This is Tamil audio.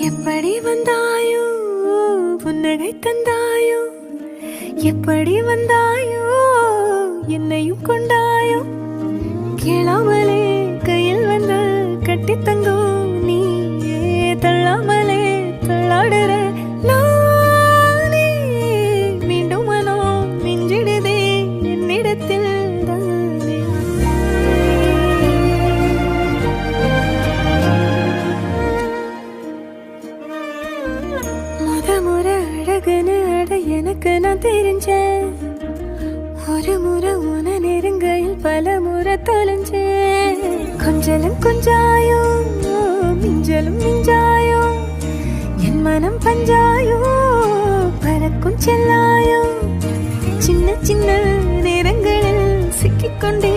எப்படி வந்தாயோ புன்னகை தந்தாயோ, எப்படி வந்தாயோ என்னையும் கொண்டாயோ, கேளாமலே கையில் வந்து கட்டி தங்கோ நீ தள்ளாமலே தள்ளாடுற நானே, மீண்டும் மனோ மிஞ்சிடுதே என்னிடத்தில் தானே. முறை அழகுன்னு அட எனக்கு நான் தெரிஞ்சேன், ஒரு முறை உன நெருங்கையில் பல முறை தொலைஞ்சேன். கொஞ்சலும் கொஞ்சாயோ மிஞ்சலும் மிஞ்சாயோ, என் மனம் பஞ்சாயோ பறக்கும் செல்லாயோ, சின்ன சின்ன நேரங்களில் சிக்கிக்கொண்டே